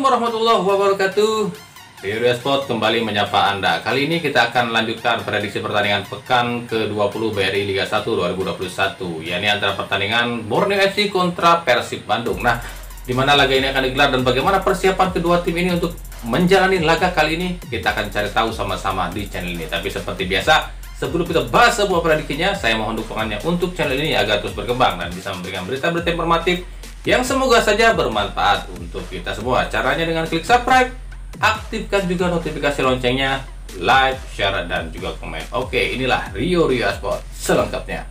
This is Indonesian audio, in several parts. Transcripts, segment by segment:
warahmatullahi wabarakatuh. Rio Sport kembali menyapa Anda. Kali ini kita akan lanjutkan prediksi pertandingan pekan ke-20 BRI Liga 1 2021, yakni antara pertandingan Borneo FC kontra Persib Bandung. Nah, di mana laga ini akan digelar dan bagaimana persiapan kedua tim ini untuk menjalani laga kali ini, kita akan cari tahu sama-sama di channel ini. Tapi seperti biasa, sebelum kita bahas sebuah prediksinya, saya mohon dukungannya untuk channel ini agar terus berkembang dan bisa memberikan berita-berita informatif yang semoga saja bermanfaat untuk kita semua. Caranya dengan klik subscribe, aktifkan juga notifikasi loncengnya, like, share, dan juga komen. Oke, inilah Rio Sport selengkapnya.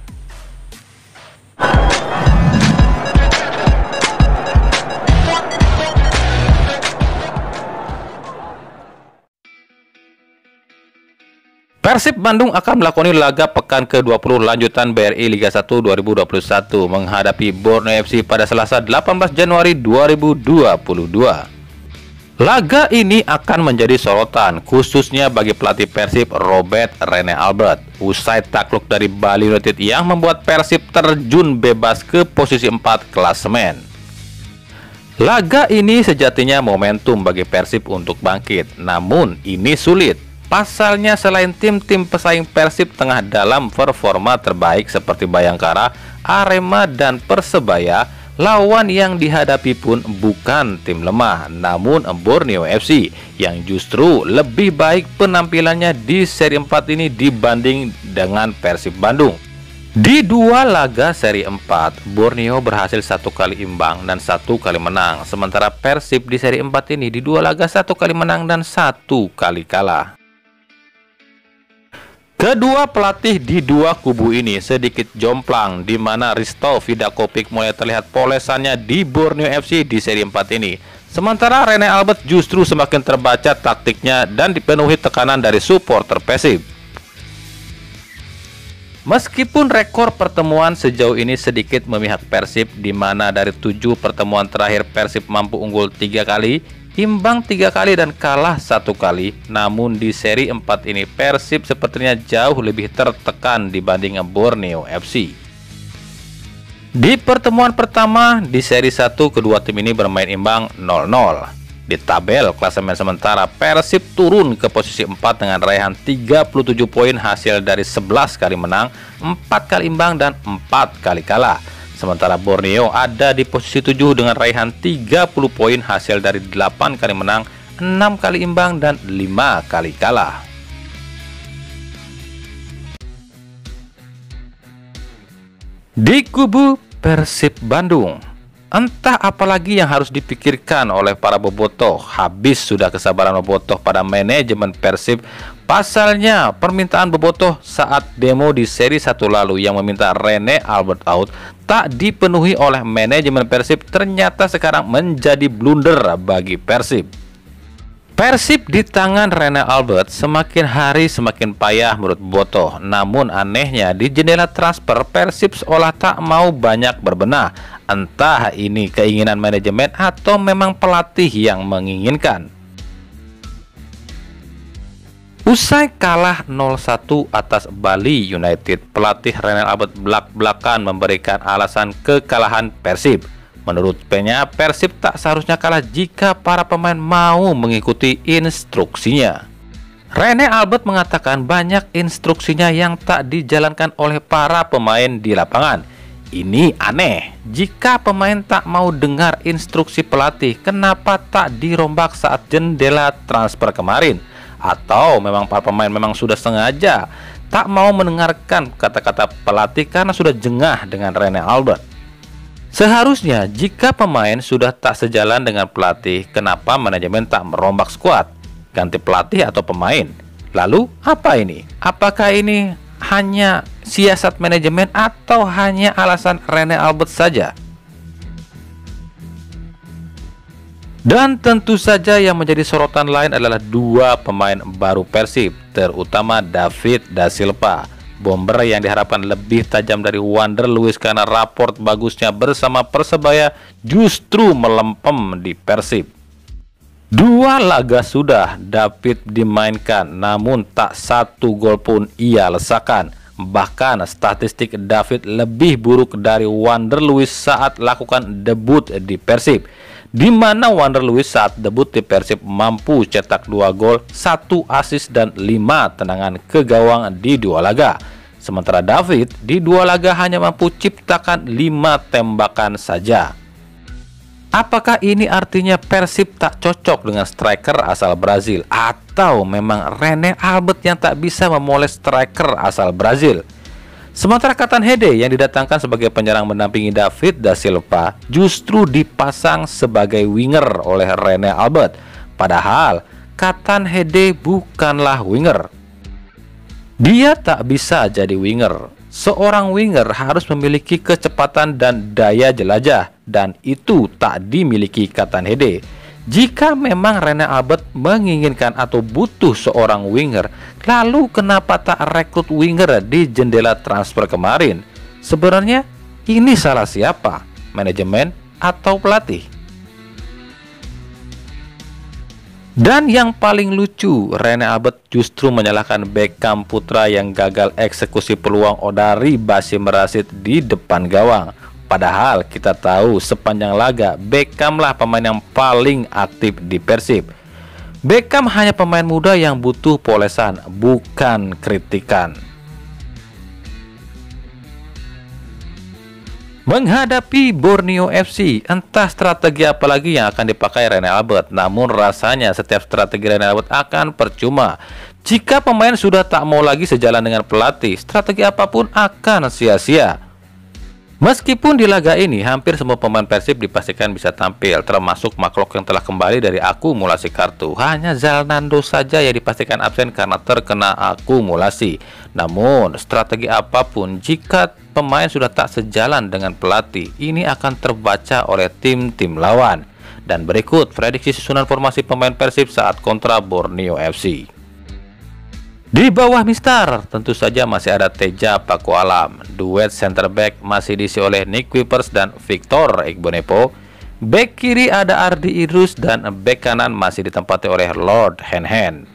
Persib Bandung akan melakoni laga pekan ke-20 lanjutan BRI Liga 1 2021 menghadapi Borneo FC pada Selasa 18 Januari 2022. Laga ini akan menjadi sorotan khususnya bagi pelatih Persib Robert Rene Albert usai takluk dari Bali United yang membuat Persib terjun bebas ke posisi 4 klasemen. Laga ini sejatinya momentum bagi Persib untuk bangkit, namun ini sulit. Pasalnya selain tim-tim pesaing Persib tengah dalam performa terbaik seperti Bayangkara, Arema, dan Persebaya, lawan yang dihadapi pun bukan tim lemah, namun Borneo FC yang justru lebih baik penampilannya di seri 4 ini dibanding dengan Persib Bandung. Di dua laga seri 4, Borneo berhasil 1 kali imbang dan 1 kali menang, sementara Persib di seri 4 ini di dua laga 1 kali menang dan 1 kali kalah. Kedua pelatih di dua kubu ini sedikit jomplang, di mana Risto Vidakovic mulai terlihat polesannya di Borneo FC di seri 4 ini. Sementara Rene Albert justru semakin terbaca taktiknya dan dipenuhi tekanan dari supporter Persib. Meskipun rekor pertemuan sejauh ini sedikit memihak Persib, di mana dari 7 pertemuan terakhir Persib mampu unggul 3 kali, imbang 3 kali dan kalah 1 kali, namun di seri 4 ini Persib sepertinya jauh lebih tertekan dibanding Borneo FC. Di pertemuan pertama di seri 1, kedua tim ini bermain imbang 0-0. Di tabel klasemen sementara, Persib turun ke posisi 4 dengan raihan 37 poin hasil dari 11 kali menang, 4 kali imbang, dan 4 kali kalah. Sementara Borneo ada di posisi 7 dengan raihan 30 poin hasil dari 8 kali menang, 6 kali imbang, dan 5 kali kalah. Di kubu Persib Bandung, entah apalagi yang harus dipikirkan oleh para bobotoh. Habis sudah kesabaran bobotoh pada manajemen Persib. Pasalnya permintaan bobotoh saat demo di seri 1 lalu yang meminta Rene Albert out tak dipenuhi oleh manajemen Persib, ternyata sekarang menjadi blunder bagi Persib. Persib di tangan Rene Albert semakin hari semakin payah menurut bobotoh. Namun anehnya di jendela transfer Persib seolah tak mau banyak berbenah. Entah ini keinginan manajemen atau memang pelatih yang menginginkan. Usai kalah 0-1 atas Bali United, pelatih Rene Albert belak-belakan memberikan alasan kekalahan Persib. Menurut P-nya, Persib tak seharusnya kalah jika para pemain mau mengikuti instruksinya. Rene Albert mengatakan banyak instruksinya yang tak dijalankan oleh para pemain di lapangan. Ini aneh, jika pemain tak mau dengar instruksi pelatih, kenapa tak dirombak saat jendela transfer kemarin? Atau memang para pemain memang sudah sengaja tak mau mendengarkan kata-kata pelatih karena sudah jengah dengan Rene Albert? Seharusnya jika pemain sudah tak sejalan dengan pelatih, kenapa manajemen tak merombak skuad, ganti pelatih atau pemain? Lalu apa ini? Apakah ini hanya siasat manajemen atau hanya alasan Rene Albert saja? Dan tentu saja yang menjadi sorotan lain adalah dua pemain baru Persib, terutama David da Silva, bomber yang diharapkan lebih tajam dari Wander Luiz karena raport bagusnya bersama Persebaya justru melempem di Persib. Dua laga sudah David dimainkan, namun tak 1 gol pun ia lesakan. Bahkan statistik David lebih buruk dari Wander Luiz saat lakukan debut di Persib. di mana Wander Luiz saat debut di Persib mampu cetak 2 gol, 1 assist dan 5 tendangan ke gawang di 2 laga. Sementara David di 2 laga hanya mampu ciptakan 5 tembakan saja. Apakah ini artinya Persib tak cocok dengan striker asal Brazil, atau memang Rene Albert yang tak bisa memoles striker asal Brazil? Sementara Katan Hede yang didatangkan sebagai penyerang mendampingi David da Silva justru dipasang sebagai winger oleh Rene Albert. Padahal Katan Hede bukanlah winger. Dia tak bisa jadi winger. Seorang winger harus memiliki kecepatan dan daya jelajah, dan itu tak dimiliki Katan Hede. Jika memang Rene Albert menginginkan atau butuh seorang winger, lalu kenapa tak rekrut winger di jendela transfer kemarin? Sebenarnya ini salah siapa? Manajemen atau pelatih? Dan yang paling lucu, Rene Albert justru menyalahkan Beckham Putra yang gagal eksekusi peluang dari Basim Rashid di depan gawang. Padahal kita tahu sepanjang laga Beckhamlah pemain yang paling aktif di Persib. Beckham hanya pemain muda yang butuh polesan, bukan kritikan. Menghadapi Borneo FC, entah strategi apa lagi yang akan dipakai Rene Albert. Namun rasanya setiap strategi Rene Albert akan percuma. Jika pemain sudah tak mau lagi sejalan dengan pelatih, strategi apapun akan sia-sia. Meskipun di laga ini hampir semua pemain Persib dipastikan bisa tampil, termasuk Maklok yang telah kembali dari akumulasi kartu. Hanya Zalnando saja yang dipastikan absen karena terkena akumulasi. Namun, strategi apapun jika pemain sudah tak sejalan dengan pelatih, ini akan terbaca oleh tim-tim lawan. Dan berikut prediksi susunan formasi pemain Persib saat kontra Borneo FC. Di bawah Mister, tentu saja masih ada Teja Pakualam. Duet center back masih diisi oleh Nick Kuipers dan Victor Igbonepo. Back kiri ada Ardi Idrus dan back kanan masih ditempati oleh Lord Henhen.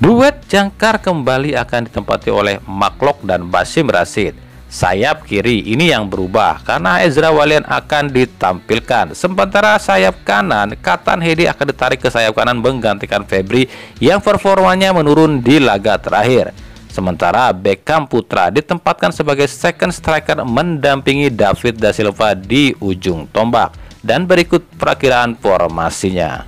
Duet jangkar kembali akan ditempati oleh Maklok dan Basim Rashid. Sayap kiri ini yang berubah karena Ezra Walian akan ditampilkan. Sementara sayap kanan, Katan Hede akan ditarik ke sayap kanan menggantikan Febri yang performanya menurun di laga terakhir. Sementara Beckham Putra ditempatkan sebagai second striker mendampingi David da Silva di ujung tombak. Dan berikut perakiraan formasinya.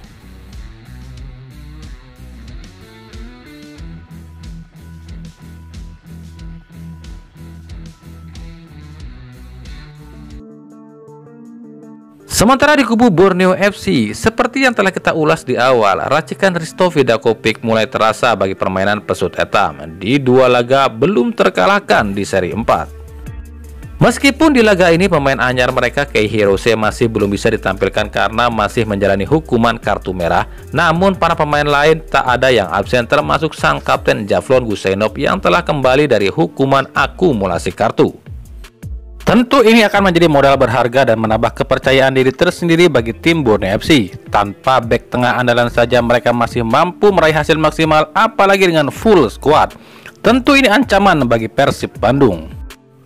Sementara di kubu Borneo FC, seperti yang telah kita ulas di awal, racikan Risto Vidakovic mulai terasa bagi permainan pesut etam. Di 2 laga belum terkalahkan di seri 4. Meskipun di laga ini pemain anyar mereka Kei Hirose masih belum bisa ditampilkan karena masih menjalani hukuman kartu merah, namun para pemain lain tak ada yang absen termasuk sang kapten Javlon Gusainov yang telah kembali dari hukuman akumulasi kartu. Tentu ini akan menjadi modal berharga dan menambah kepercayaan diri tersendiri bagi tim Borneo FC. Tanpa bek tengah andalan saja mereka masih mampu meraih hasil maksimal, apalagi dengan full squad. Tentu ini ancaman bagi Persib Bandung.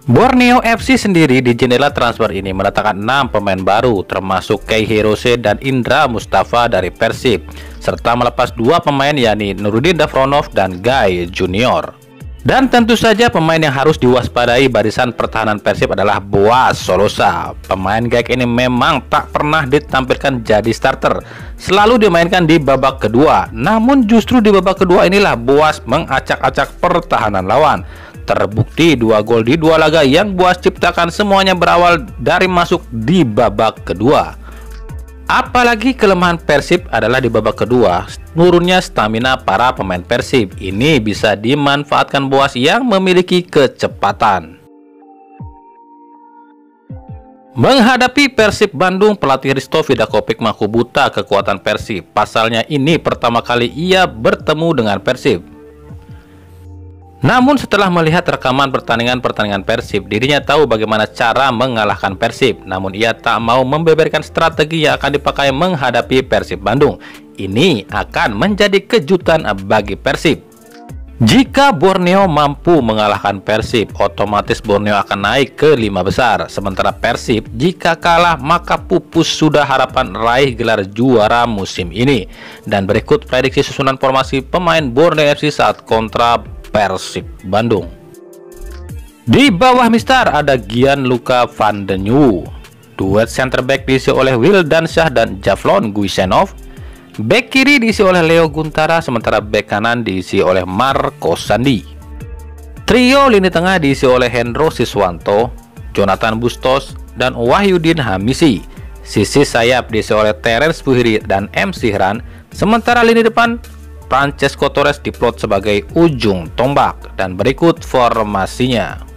Borneo FC sendiri di jendela transfer ini mendatangkan 6 pemain baru, termasuk Kei Hirose dan Indra Mustafa dari Persib, serta melepas 2 pemain yakni Nurudin Davronov dan Guy Junior. Dan tentu saja pemain yang harus diwaspadai barisan pertahanan Persib adalah Boas Solosa. Pemain gaek ini memang tak pernah ditampilkan jadi starter, selalu dimainkan di babak kedua. Namun justru di babak kedua inilah Boas mengacak-acak pertahanan lawan. Terbukti 2 gol di 2 laga yang Boas ciptakan semuanya berawal dari masuk di babak kedua. Apalagi kelemahan Persib adalah di babak kedua, nurunnya stamina para pemain Persib. Ini bisa dimanfaatkan Boas yang memiliki kecepatan. Menghadapi Persib Bandung, pelatih Risto Vidakovic mengaku buta kekuatan Persib. Pasalnya ini pertama kali ia bertemu dengan Persib. Namun setelah melihat rekaman pertandingan Persib, dirinya tahu bagaimana cara mengalahkan Persib. Namun ia tak mau membeberkan strategi yang akan dipakai menghadapi Persib Bandung. Ini akan menjadi kejutan bagi Persib. Jika Borneo mampu mengalahkan Persib, otomatis Borneo akan naik ke 5 besar. Sementara Persib jika kalah maka pupus sudah harapan raih gelar juara musim ini. Dan berikut prediksi susunan formasi pemain Borneo FC saat kontra Persib Bandung. Di bawah Mister ada Gianluca Van de New. Duet center back diisi oleh Wildansyah dan Javlon Guisenov. Bek kiri diisi oleh Leo Guntara, sementara bek kanan diisi oleh Marco Sandi. Trio lini tengah diisi oleh Hendro Siswanto, Jonathan Bustos, dan Wahyudin Hamisi. Sisi sayap diisi oleh Terence Puhiri dan M. Sihran, sementara lini depan Francesco Torres diplot sebagai ujung tombak. Dan berikut formasinya.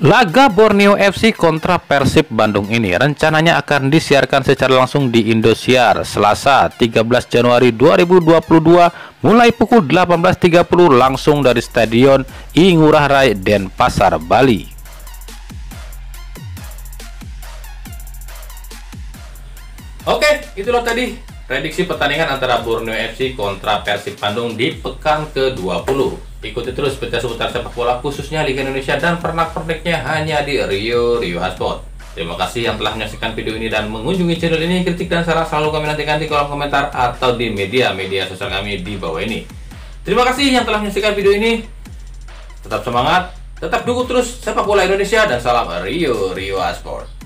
Laga Borneo FC kontra Persib Bandung ini rencananya akan disiarkan secara langsung di Indosiar Selasa 13 Januari 2022 mulai pukul 18.30 langsung dari Stadion I Ngurah Rai Denpasar, Bali. Oke, itulah tadi prediksi pertandingan antara Borneo FC kontra Persib Bandung di pekan ke-20. Ikuti terus berita seputar sepak bola khususnya Liga Indonesia dan pernak-perniknya hanya di Rio Sport. Terima kasih yang telah menyaksikan video ini dan mengunjungi channel ini. Kritik dan saran selalu kami nantikan di kolom komentar atau di media sosial kami di bawah ini. Terima kasih yang telah menyaksikan video ini. Tetap semangat, tetap dukung terus sepak bola Indonesia dan salam Rio Sport.